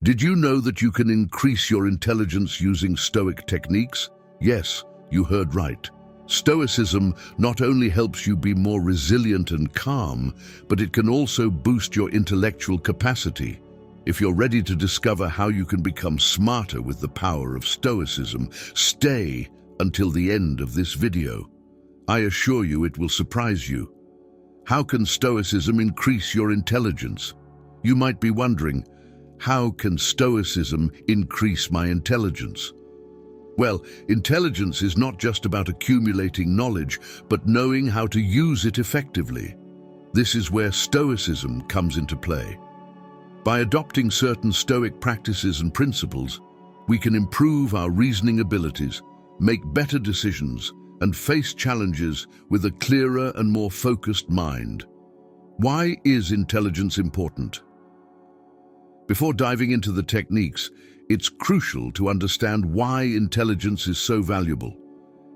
Did you know that you can increase your intelligence using Stoic techniques? Yes, you heard right. Stoicism not only helps you be more resilient and calm, but it can also boost your intellectual capacity. If you're ready to discover how you can become smarter with the power of Stoicism, stay until the end of this video. I assure you it will surprise you. How can Stoicism increase your intelligence? You might be wondering, how can Stoicism increase my intelligence? Well, intelligence is not just about accumulating knowledge, but knowing how to use it effectively. This is where Stoicism comes into play. By adopting certain Stoic practices and principles, we can improve our reasoning abilities, make better decisions, and face challenges with a clearer and more focused mind. Why is intelligence important? Before diving into the techniques, it's crucial to understand why intelligence is so valuable.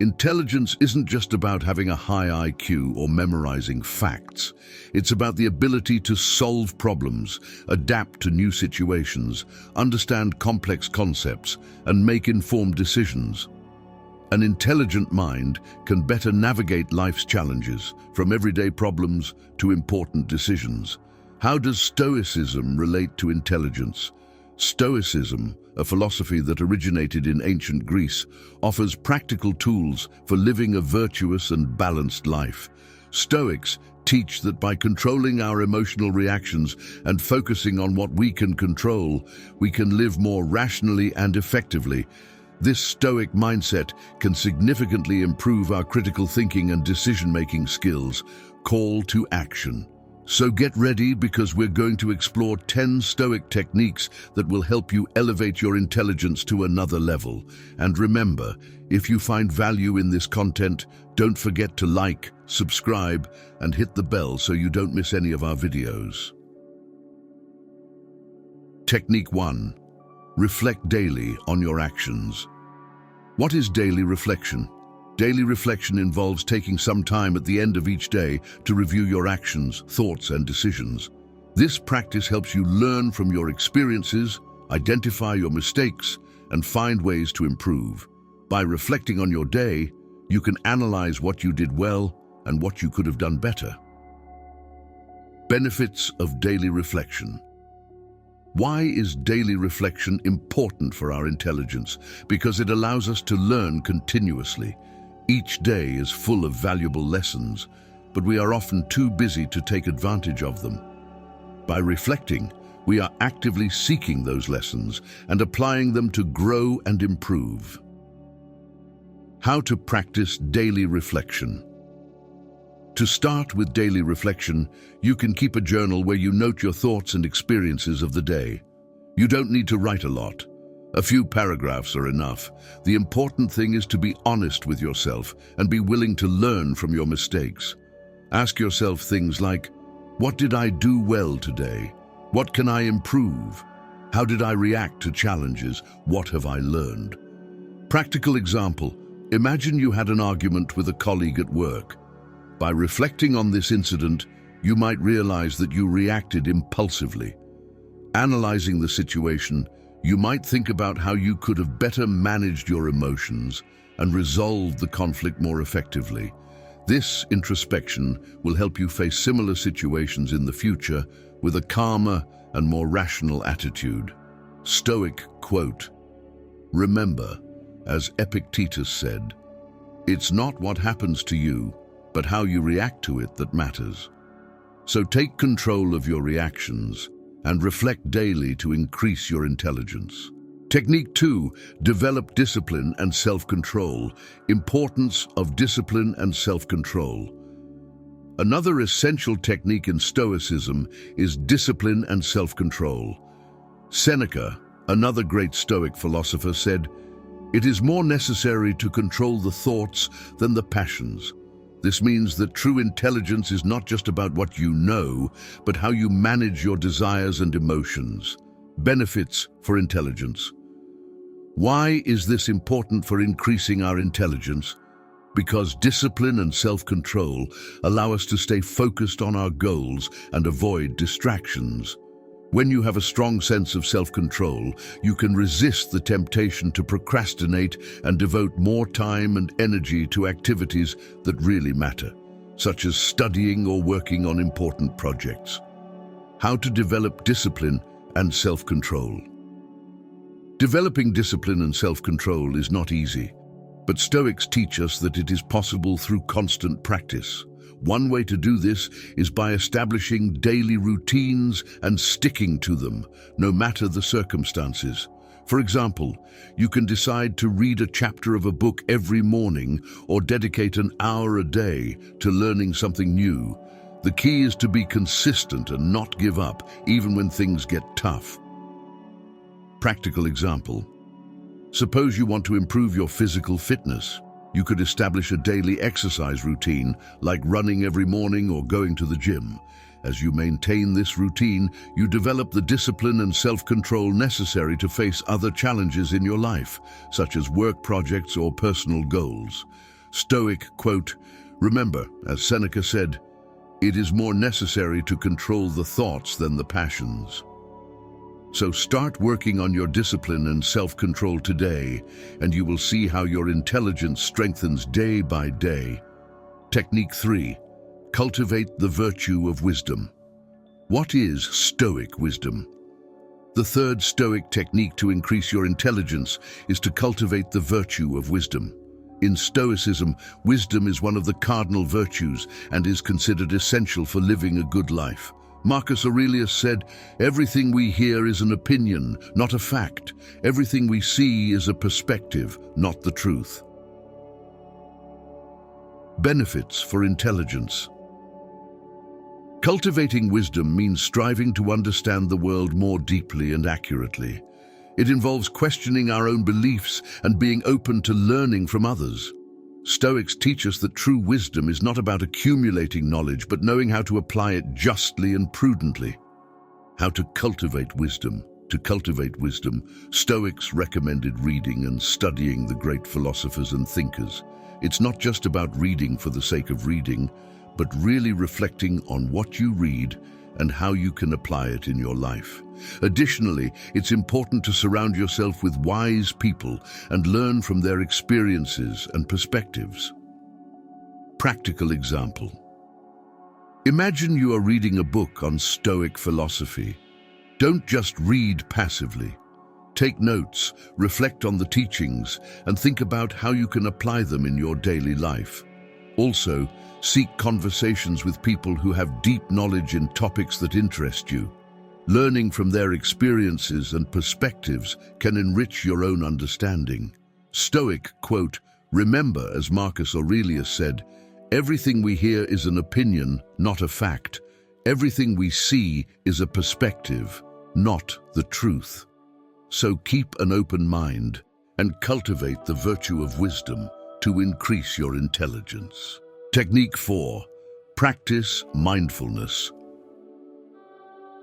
Intelligence isn't just about having a high IQ or memorizing facts. It's about the ability to solve problems, adapt to new situations, understand complex concepts, and make informed decisions. An intelligent mind can better navigate life's challenges, from everyday problems to important decisions. How does Stoicism relate to intelligence? Stoicism, a philosophy that originated in ancient Greece, offers practical tools for living a virtuous and balanced life. Stoics teach that by controlling our emotional reactions and focusing on what we can control, we can live more rationally and effectively. This Stoic mindset can significantly improve our critical thinking and decision-making skills. Call to action. So get ready, because we're going to explore 10 Stoic techniques that will help you elevate your intelligence to another level. And remember, if you find value in this content, don't forget to like, subscribe, and hit the bell so you don't miss any of our videos. Technique 1. Reflect daily on your actions. What is daily reflection? Daily reflection involves taking some time at the end of each day to review your actions, thoughts, and decisions. This practice helps you learn from your experiences, identify your mistakes, and find ways to improve. By reflecting on your day, you can analyze what you did well and what you could have done better. Benefits of daily reflection. Why is daily reflection important for our intelligence? Because it allows us to learn continuously. Each day is full of valuable lessons, but we are often too busy to take advantage of them. By reflecting, we are actively seeking those lessons and applying them to grow and improve. How to practice daily reflection. To start with daily reflection, you can keep a journal where you note your thoughts and experiences of the day. You don't need to write a lot. A few paragraphs are enough. The important thing is to be honest with yourself and be willing to learn from your mistakes. Ask yourself things like, what did I do well today? What can I improve? How did I react to challenges? What have I learned? Practical example, imagine you had an argument with a colleague at work. By reflecting on this incident, you might realize that you reacted impulsively. Analyzing the situation, you might think about how you could have better managed your emotions and resolved the conflict more effectively. This introspection will help you face similar situations in the future with a calmer and more rational attitude. Stoic quote, "Remember, as Epictetus said, it's not what happens to you, but how you react to it that matters." So take control of your reactions and reflect daily to increase your intelligence. Technique 2, develop discipline and self-control. Importance of discipline and self-control. Another essential technique in Stoicism is discipline and self-control. Seneca, another great Stoic philosopher, said, "It is more necessary to control the thoughts than the passions." This means that true intelligence is not just about what you know, but how you manage your desires and emotions. Benefits for intelligence. Why is this important for increasing our intelligence? Because discipline and self-control allow us to stay focused on our goals and avoid distractions. When you have a strong sense of self-control, you can resist the temptation to procrastinate and devote more time and energy to activities that really matter, such as studying or working on important projects. How to develop discipline and self-control. Developing discipline and self-control is not easy, but Stoics teach us that it is possible through constant practice. One way to do this is by establishing daily routines and sticking to them, no matter the circumstances. For example, you can decide to read a chapter of a book every morning or dedicate an hour a day to learning something new. The key is to be consistent and not give up, even when things get tough. Practical example. Suppose you want to improve your physical fitness. You could establish a daily exercise routine, like running every morning or going to the gym. As you maintain this routine, you develop the discipline and self-control necessary to face other challenges in your life, such as work projects or personal goals. Stoic quote, "Remember, as Seneca said, it is more necessary to control the thoughts than the passions." So start working on your discipline and self-control today, and you will see how your intelligence strengthens day by day. Technique 3. Cultivate the virtue of wisdom. What is Stoic wisdom? The third Stoic technique to increase your intelligence is to cultivate the virtue of wisdom. In Stoicism, wisdom is one of the cardinal virtues and is considered essential for living a good life. Marcus Aurelius said, "Everything we hear is an opinion, not a fact. Everything we see is a perspective, not the truth." Benefits for intelligence. Cultivating wisdom means striving to understand the world more deeply and accurately. It involves questioning our own beliefs and being open to learning from others. Stoics teach us that true wisdom is not about accumulating knowledge, but knowing how to apply it justly and prudently. How to cultivate wisdom. To cultivate wisdom, Stoics recommended reading and studying the great philosophers and thinkers. It's not just about reading for the sake of reading, but really reflecting on what you read and how you can apply it in your life. Additionally, it's important to surround yourself with wise people and learn from their experiences and perspectives. Practical example. Imagine you are reading a book on Stoic philosophy. Don't just read passively. Take notes, reflect on the teachings, and think about how you can apply them in your daily life. Also, seek conversations with people who have deep knowledge in topics that interest you. Learning from their experiences and perspectives can enrich your own understanding. Stoic quote, "Remember, as Marcus Aurelius said, everything we hear is an opinion, not a fact. Everything we see is a perspective, not the truth." So keep an open mind and cultivate the virtue of wisdom to increase your intelligence. Technique 4. Practice mindfulness.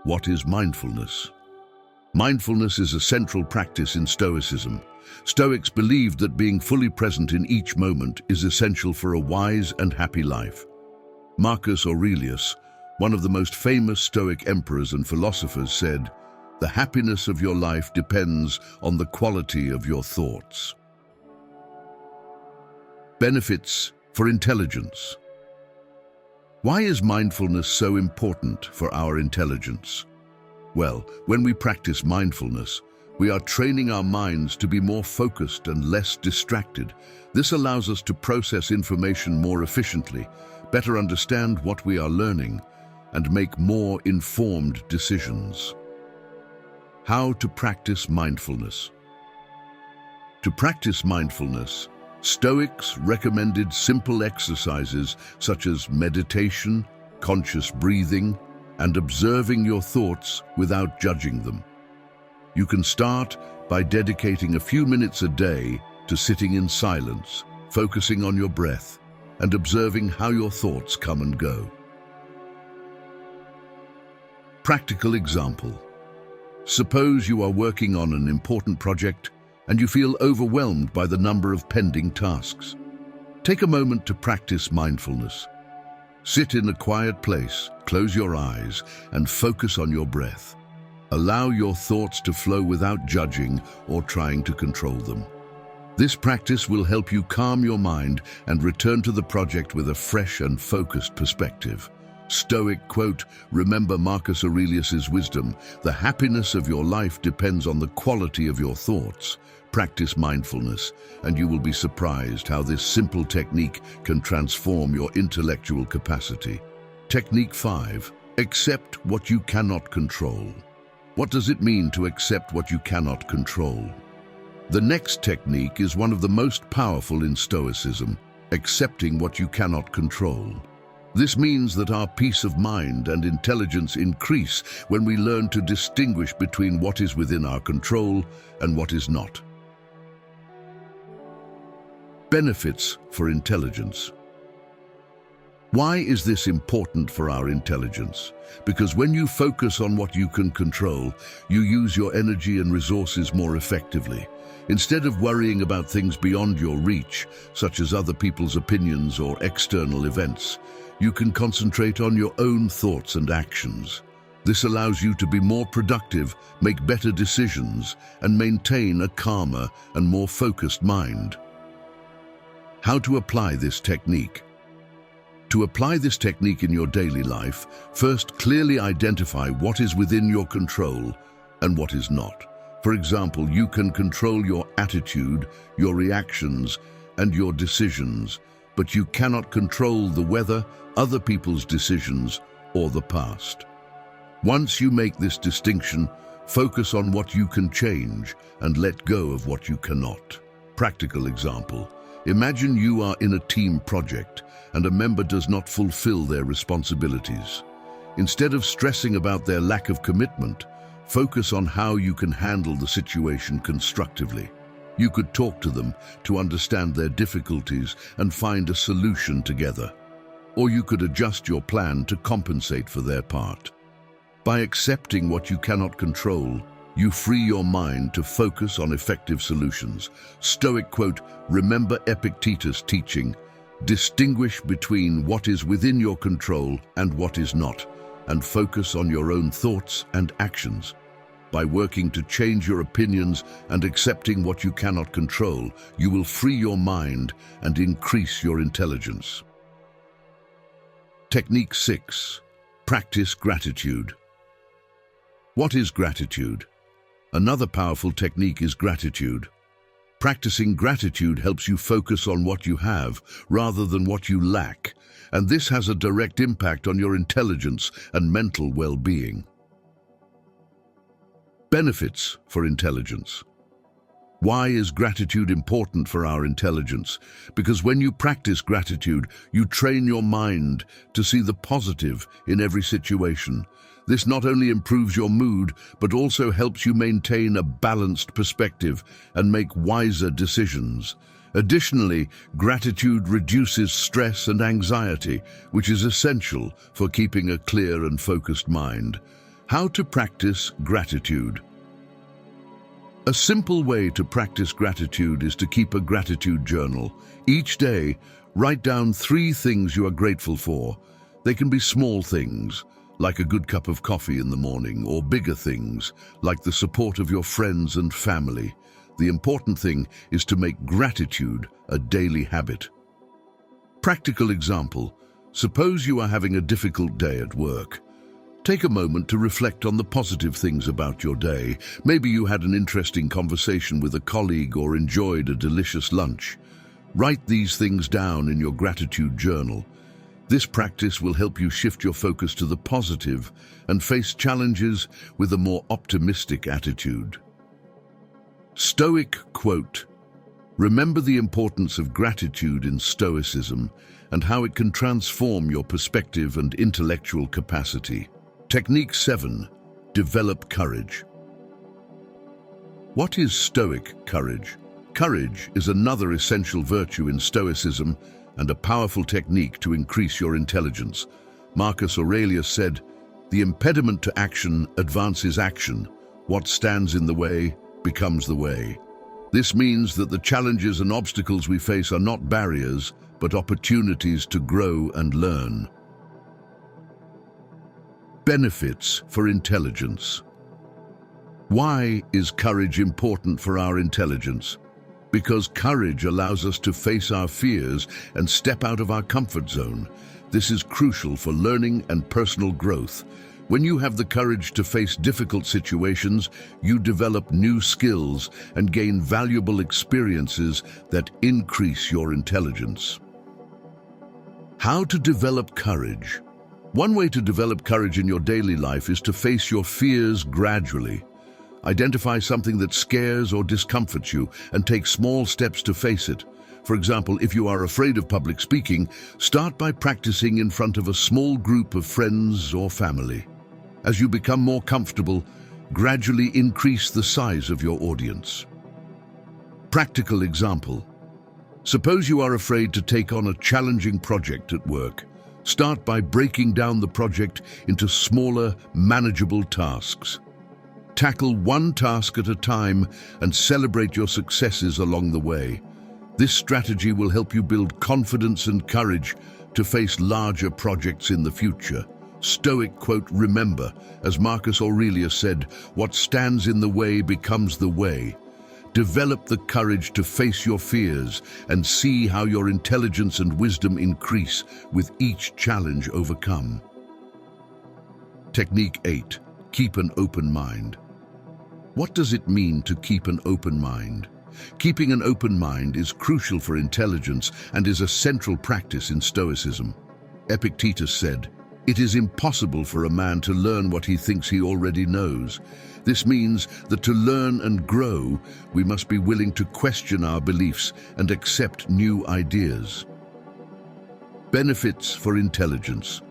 What is mindfulness? Mindfulness is a central practice in Stoicism. Stoics believed that being fully present in each moment is essential for a wise and happy life. Marcus Aurelius, one of the most famous Stoic emperors and philosophers, said, "The happiness of your life depends on the quality of your thoughts." Benefits for intelligence. Why is mindfulness so important for our intelligence? Well, when we practice mindfulness, we are training our minds to be more focused and less distracted. This allows us to process information more efficiently, better understand what we are learning, and make more informed decisions. How to practice mindfulness. To practice mindfulness, Stoics recommended simple exercises such as meditation, conscious breathing, and observing your thoughts without judging them. You can start by dedicating a few minutes a day to sitting in silence, focusing on your breath, and observing how your thoughts come and go. Practical example. Suppose you are working on an important project and you feel overwhelmed by the number of pending tasks. Take a moment to practice mindfulness. Sit in a quiet place, close your eyes, and focus on your breath. Allow your thoughts to flow without judging or trying to control them. This practice will help you calm your mind and return to the project with a fresh and focused perspective. Stoic quote, remember Marcus Aurelius's wisdom, the happiness of your life depends on the quality of your thoughts. Practice mindfulness, and you will be surprised how this simple technique can transform your intellectual capacity. Technique 5. Accept what you cannot control. What does it mean to accept what you cannot control? The next technique is one of the most powerful in Stoicism, accepting what you cannot control. This means that our peace of mind and intelligence increase when we learn to distinguish between what is within our control and what is not. Benefits for intelligence. Why is this important for our intelligence? Because when you focus on what you can control, you use your energy and resources more effectively. Instead of worrying about things beyond your reach, such as other people's opinions or external events, you can concentrate on your own thoughts and actions. This allows you to be more productive, make better decisions, and maintain a calmer and more focused mind. How to apply this technique? To apply this technique in your daily life, first clearly identify what is within your control and what is not. For example, you can control your attitude, your reactions, and your decisions, but you cannot control the weather, other people's decisions, or the past. Once you make this distinction, focus on what you can change and let go of what you cannot. Practical example. Imagine you are in a team project and a member does not fulfill their responsibilities. Instead of stressing about their lack of commitment, focus on how you can handle the situation constructively. You could talk to them to understand their difficulties and find a solution together. Or you could adjust your plan to compensate for their part. By accepting what you cannot control, you free your mind to focus on effective solutions. Stoic quote, remember Epictetus' teaching, distinguish between what is within your control and what is not, and focus on your own thoughts and actions. By working to change your opinions and accepting what you cannot control, you will free your mind and increase your intelligence. Technique 6. Practice gratitude. What is gratitude? Another powerful technique is gratitude. Practicing gratitude helps you focus on what you have rather than what you lack, and this has a direct impact on your intelligence and mental well-being. Benefits for intelligence. Why is gratitude important for our intelligence? Because when you practice gratitude, you train your mind to see the positive in every situation. This not only improves your mood, but also helps you maintain a balanced perspective and make wiser decisions. Additionally, gratitude reduces stress and anxiety, which is essential for keeping a clear and focused mind. How to practice gratitude? A simple way to practice gratitude is to keep a gratitude journal. Each day, write down 3 things you are grateful for. They can be small things, like a good cup of coffee in the morning, or bigger things, like the support of your friends and family. The important thing is to make gratitude a daily habit. Practical example. Suppose you are having a difficult day at work. Take a moment to reflect on the positive things about your day. Maybe you had an interesting conversation with a colleague or enjoyed a delicious lunch. Write these things down in your gratitude journal. This practice will help you shift your focus to the positive and face challenges with a more optimistic attitude. Stoic quote, remember the importance of gratitude in Stoicism and how it can transform your perspective and intellectual capacity. Technique 7. Develop courage. What is Stoic courage? Courage is another essential virtue in Stoicism and a powerful technique to increase your intelligence. Marcus Aurelius said, the impediment to action advances action. What stands in the way becomes the way. This means that the challenges and obstacles we face are not barriers, but opportunities to grow and learn. Benefits for intelligence. Why is courage important for our intelligence? Because courage allows us to face our fears and step out of our comfort zone. This is crucial for learning and personal growth. When you have the courage to face difficult situations, you develop new skills and gain valuable experiences that increase your intelligence. How to develop courage? One way to develop courage in your daily life is to face your fears gradually. Identify something that scares or discomforts you and take small steps to face it. For example, if you are afraid of public speaking, start by practicing in front of a small group of friends or family. As you become more comfortable, gradually increase the size of your audience. Practical example. Suppose you are afraid to take on a challenging project at work. Start by breaking down the project into smaller, manageable tasks. Tackle one task at a time and celebrate your successes along the way. This strategy will help you build confidence and courage to face larger projects in the future. Stoic quote, "Remember, as Marcus Aurelius said, what stands in the way becomes the way." Develop the courage to face your fears and see how your intelligence and wisdom increase with each challenge overcome. Technique 8. Keep an open mind. What does it mean to keep an open mind? Keeping an open mind is crucial for intelligence and is a central practice in Stoicism. Epictetus said, "It is impossible for a man to learn what he thinks he already knows." This means that to learn and grow, we must be willing to question our beliefs and accept new ideas. Benefits for intelligence.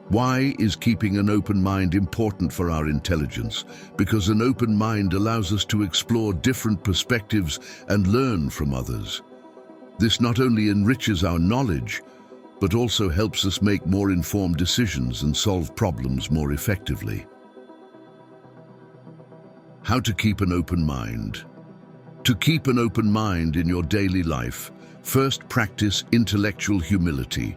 Why is keeping an open mind important for our intelligence? Because an open mind allows us to explore different perspectives and learn from others. This not only enriches our knowledge, but also helps us make more informed decisions and solve problems more effectively. How to keep an open mind. To keep an open mind in your daily life, first practice intellectual humility.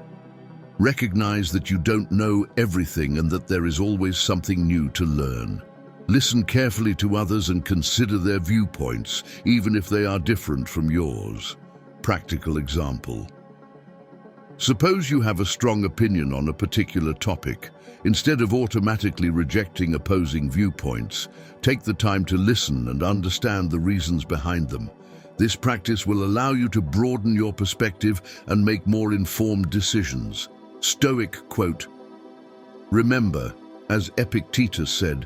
Recognize that you don't know everything and that there is always something new to learn. Listen carefully to others and consider their viewpoints, even if they are different from yours. Practical example. Suppose you have a strong opinion on a particular topic. Instead of automatically rejecting opposing viewpoints, take the time to listen and understand the reasons behind them. This practice will allow you to broaden your perspective and make more informed decisions. Stoic quote, "Remember, as Epictetus said,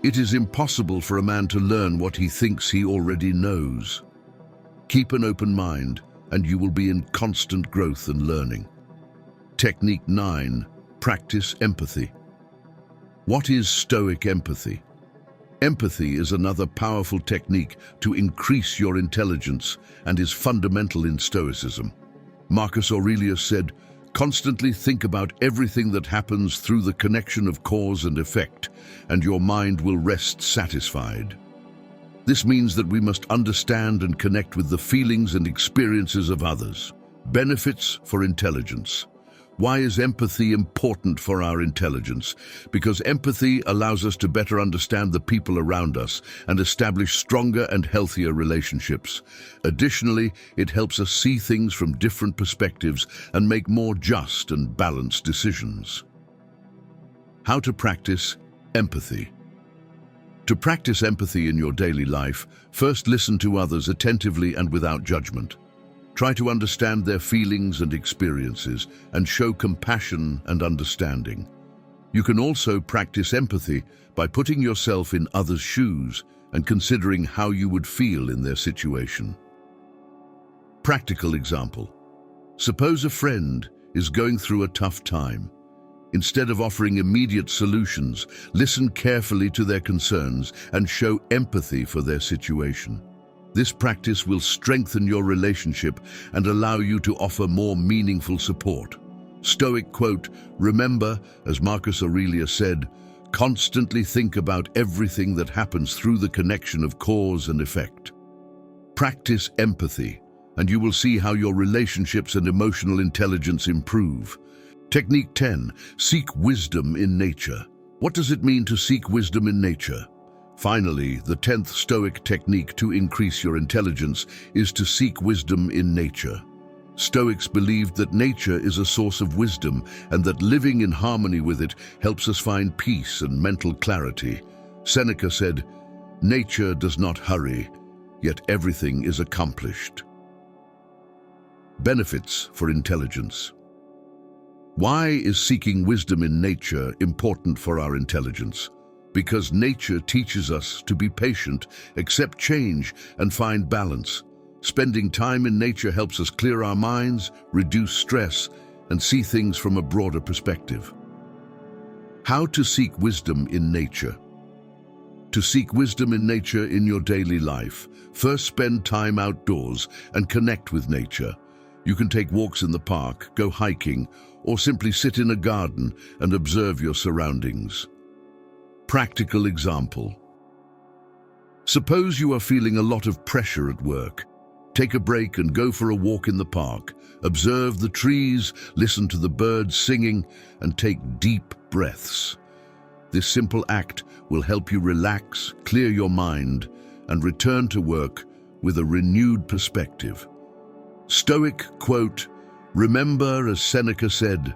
it is impossible for a man to learn what he thinks he already knows." Keep an open mind, and you will be in constant growth and learning. Technique 9. Practice empathy. What is Stoic empathy? Empathy is another powerful technique to increase your intelligence and is fundamental in Stoicism. Marcus Aurelius said, "Constantly think about everything that happens through the connection of cause and effect, and your mind will rest satisfied." This means that we must understand and connect with the feelings and experiences of others. Benefits for intelligence. Why is empathy important for our intelligence? Because empathy allows us to better understand the people around us and establish stronger and healthier relationships. Additionally, it helps us see things from different perspectives and make more just and balanced decisions. How to practice empathy. To practice empathy in your daily life, first listen to others attentively and without judgment. Try to understand their feelings and experiences and show compassion and understanding. You can also practice empathy by putting yourself in others' shoes and considering how you would feel in their situation. Practical example. Suppose a friend is going through a tough time. Instead of offering immediate solutions, listen carefully to their concerns and show empathy for their situation. This practice will strengthen your relationship and allow you to offer more meaningful support. Stoic quote, "Remember, as Marcus Aurelius said, constantly think about everything that happens through the connection of cause and effect." Practice empathy, and you will see how your relationships and emotional intelligence improve. Technique 10. Seek wisdom in nature. What does it mean to seek wisdom in nature? Finally, the 10th Stoic technique to increase your intelligence is to seek wisdom in nature. Stoics believed that nature is a source of wisdom and that living in harmony with it helps us find peace and mental clarity. Seneca said, "Nature does not hurry, yet everything is accomplished." Benefits for intelligence. Why is seeking wisdom in nature important for our intelligence? Because nature teaches us to be patient, accept change, and find balance. Spending time in nature helps us clear our minds, reduce stress, and see things from a broader perspective. How to seek wisdom in nature. To seek wisdom in nature in your daily life, first spend time outdoors and connect with nature. You can take walks in the park, go hiking, or simply sit in a garden and observe your surroundings. Practical example. Suppose you are feeling a lot of pressure at work. Take a break and go for a walk in the park. Observe the trees, listen to the birds singing, and take deep breaths. This simple act will help you relax, clear your mind, and return to work with a renewed perspective. Stoic quote, "Remember, as Seneca said,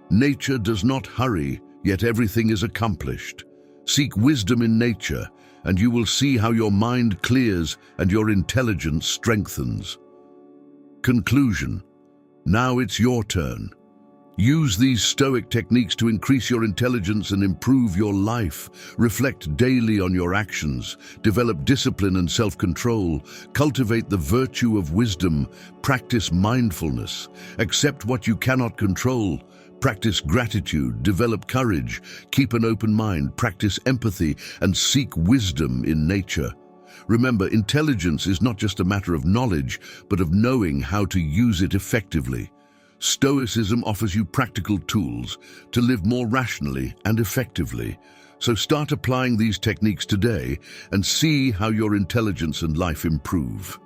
nature does not hurry, yet everything is accomplished." Seek wisdom in nature, and you will see how your mind clears and your intelligence strengthens. Conclusion. Now it's your turn. Use these Stoic techniques to increase your intelligence and improve your life. Reflect daily on your actions. Develop discipline and self-control. Cultivate the virtue of wisdom. Practice mindfulness. Accept what you cannot control. Practice gratitude, develop courage, keep an open mind, practice empathy, and seek wisdom in nature. Remember, intelligence is not just a matter of knowledge, but of knowing how to use it effectively. Stoicism offers you practical tools to live more rationally and effectively. So start applying these techniques today and see how your intelligence and life improve.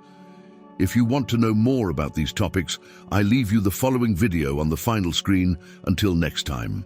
If you want to know more about these topics, I leave you the following video on the final screen. Until next time.